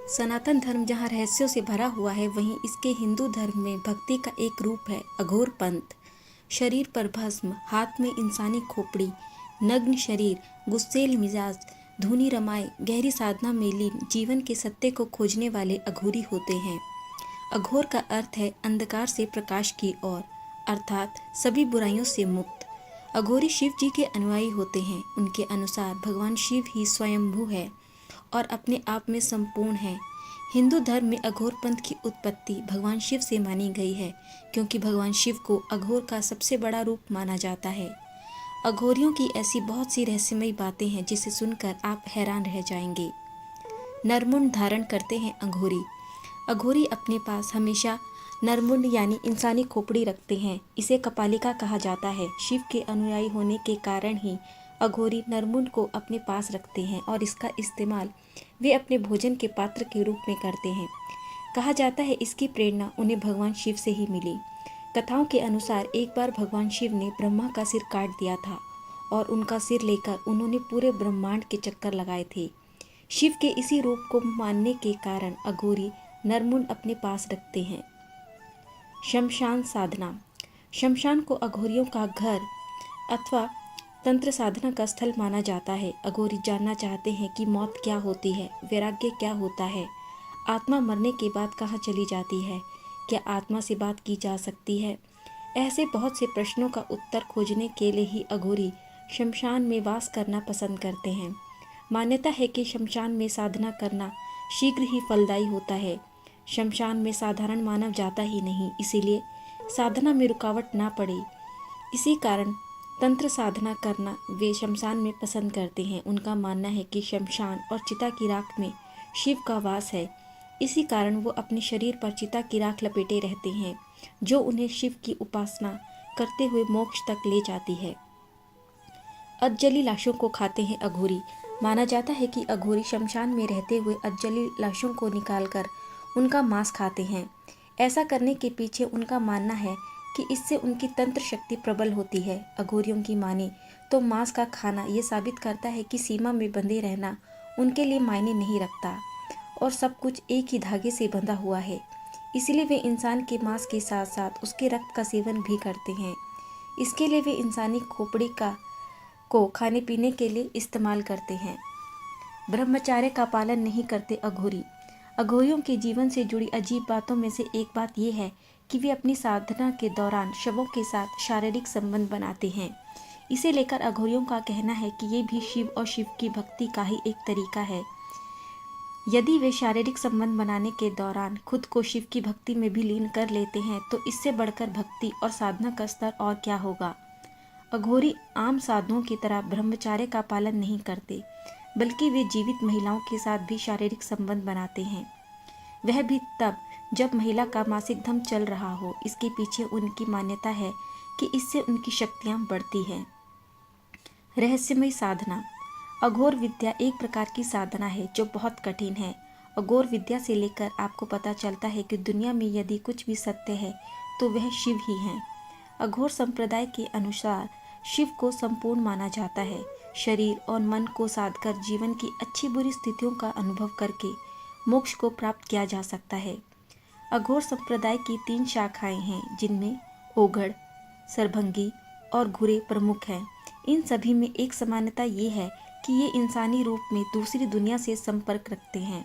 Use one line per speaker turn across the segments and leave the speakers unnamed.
सनातन धर्म जहाँ रहस्यों से भरा हुआ है, वहीं इसके हिंदू धर्म में भक्ति का एक रूप है अघोर पंथ। शरीर पर भस्म, हाथ में इंसानी खोपड़ी, नग्न शरीर, गुस्सेल मिजाज, धुनी रमाए, गहरी साधना में लीन जीवन के सत्य को खोजने वाले अघोरी होते हैं। अघोर का अर्थ है अंधकार से प्रकाश की ओर, अर्थात सभी बुराइयों से मुक्त। अघोरी शिव जी के अनुयायी होते हैं। उनके अनुसार भगवान शिव ही स्वयंभू है और अपने आप में संपूर्ण है। हिंदू धर्म में अघोर पंथ की उत्पत्ति भगवान शिव से मानी गई है, क्योंकि भगवान शिव को अघोर का सबसे बड़ा रूप माना जाता है। अघोरियों की ऐसी बहुत सी रहस्यमयी बातें हैं जिसे सुनकर आप हैरान रह जाएंगे। नरमुंड धारण करते हैं अघोरी। अघोरी अपने पास हमेशा नरमुंड यानी इंसानी खोपड़ी रखते हैं। इसे कपालिका कहा जाता है। शिव के अनुयायी होने के कारण ही अघोरी नरमुंड को अपने पास रखते हैं और इसका इस्तेमाल वे अपने भोजन के पात्र के रूप में करते हैं। कहा जाता है इसकी प्रेरणा उन्हें भगवान शिव से ही मिली। कथाओं के अनुसार एक बार भगवान शिव ने ब्रह्मा का सिर काट दिया था और उनका सिर लेकर उन्होंने पूरे ब्रह्मांड के चक्कर लगाए थे। शिव के इसी रूप को मानने के कारण अघोरी नरमुंड अपने पास रखते हैं। शमशान साधना। शमशान को अघोरियों का घर अथवा तंत्र साधना का स्थल माना जाता है। अघोरी जानना चाहते हैं कि मौत क्या होती है, वैराग्य क्या होता है, आत्मा मरने के बाद कहाँ चली जाती है, क्या आत्मा से बात की जा सकती है। ऐसे बहुत से प्रश्नों का उत्तर खोजने के लिए ही अघोरी शमशान में वास करना पसंद करते हैं। मान्यता है कि शमशान में साधना करना शीघ्र ही फलदायी होता है। शमशान में साधारण मानव जाता ही नहीं, इसीलिए साधना में रुकावट ना पड़े, इसी कारण तंत्र साधना करना वे शमशान में पसंद करते हैं। उनका मानना है कि शमशान और चिता की राख में शिव का वास है, इसी कारण वो अपने शरीर पर चिता की राख लपेटे रहते हैं, जो उन्हें शिव की उपासना करते हुए मोक्ष तक ले जाती है। अधजली लाशों को खाते हैं अघोरी। माना जाता है कि अघोरी शमशान में रहते हुए अधजली लाशों को निकालकर उनका मांस खाते हैं। ऐसा करने के पीछे उनका मानना है कि इससे उनकी तंत्र शक्ति प्रबल होती है। अघोरियों की माने तो मांस का खाना ये साबित करता है कि सीमा में बंधे रहना उनके लिए मायने नहीं रखता और सब कुछ एक ही धागे से बंधा हुआ है। इसलिए वे इंसान के मांस के साथ साथ उसके रक्त का सेवन भी करते हैं। इसके लिए वे इंसानी खोपड़ी को खाने पीने के लिए इस्तेमाल करते हैं। ब्रह्मचर्य का पालन नहीं करते अघोरी। अघोरियों के जीवन से जुड़ी अजीब बातों में से एक बात यह है कि वे अपनी साधना के दौरान शवों के साथ शारीरिक संबंध बनाते हैं। इसे लेकर अघोरियों का कहना है कि ये भी शिव और शिव की भक्ति का ही एक तरीका है। यदि वे शारीरिक संबंध बनाने के दौरान खुद को शिव की भक्ति में भी लीन कर लेते हैं तो इससे बढ़कर भक्ति और साधना का स्तर और क्या होगा। अघोरी आम साधुओं की तरह ब्रह्मचर्य का पालन नहीं करते, बल्कि वे जीवित महिलाओं के साथ भी शारीरिक संबंध बनाते हैं, वह भी तब जब महिला का मासिक धर्म चल रहा हो। इसके पीछे उनकी मान्यता है कि इससे उनकी शक्तियां बढ़ती हैं। रहस्यमय साधना। अघोर विद्या एक प्रकार की साधना है जो बहुत कठिन है। अघोर विद्या से लेकर आपको पता चलता है कि दुनिया में यदि कुछ भी सत्य है तो वह शिव ही है। अघोर संप्रदाय के अनुसार शिव को संपूर्ण माना जाता है। शरीर और मन को साधकर जीवन की अच्छी बुरी स्थितियों का अनुभव करके मोक्ष को प्राप्त किया जा सकता है। अघोर संप्रदाय की 3 शाखाएं हैं, जिनमें ओघड़, सरभंगी और घुरे प्रमुख हैं। इन सभी में एक समानता ये है कि ये इंसानी रूप में दूसरी दुनिया से संपर्क रखते हैं,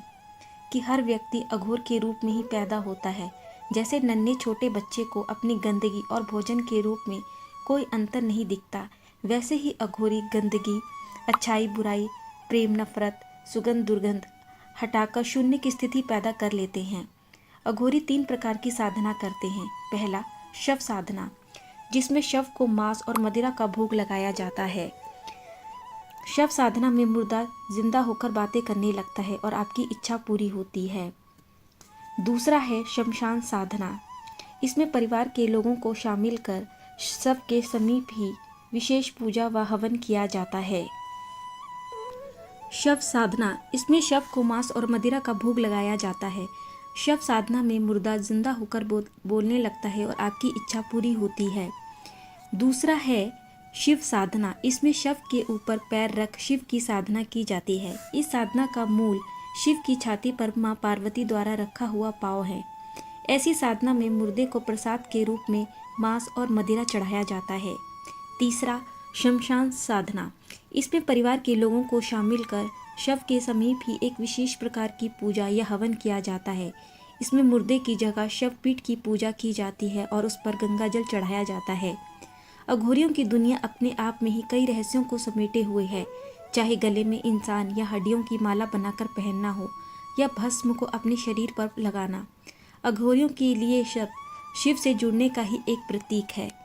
कि हर व्यक्ति अघोर के रूप में ही पैदा होता है। जैसे नन्हे छोटे बच्चे को अपनी गंदगी और भोजन के रूप में कोई अंतर नहीं दिखता, वैसे ही अघोरी गंदगी, अच्छाई बुराई, प्रेम नफरत, सुगंध दुर्गंध हटाकर शून्य की स्थिति पैदा कर लेते हैं। अघोरी 3 प्रकार की साधना करते हैं। पहला, शव साधना, जिसमें शव को मांस और मदिरा का भोग लगाया जाता है। शव साधना में मुर्दा जिंदा होकर बातें करने लगता है और आपकी इच्छा पूरी होती है। दूसरा है शमशान साधना। इसमें परिवार के लोगों को शामिल कर शव के समीप ही विशेष पूजा व हवन किया जाता है। शव साधना, इसमें शव को मांस और मदिरा का भोग लगाया जाता है। शव साधना में मुर्दा जिंदा होकर बोलने लगता है और आपकी इच्छा पूरी होती है। दूसरा है शिव साधना। इसमें शव के ऊपर पैर रख शिव की साधना की जाती है। इस साधना का मूल शिव की छाती पर मां पार्वती द्वारा रखा हुआ पाँव है। ऐसी साधना में मुर्दे को प्रसाद के रूप में मांस और मदिरा चढ़ाया जाता है। तीसरा, शमशान साधना। इसमें परिवार के लोगों को शामिल कर शव के समीप ही एक विशेष प्रकार की पूजा या हवन किया जाता है। इसमें मुर्दे की जगह शव पीठ की पूजा की जाती है और उस पर गंगा जल चढ़ाया जाता है। अघोरियों की दुनिया अपने आप में ही कई रहस्यों को समेटे हुए है, चाहे गले में इंसान या हड्डियों की माला बनाकर पहनना हो या भस्म को अपने शरीर पर लगाना। अघोरियों के लिए शव शिव से जुड़ने का ही एक प्रतीक है।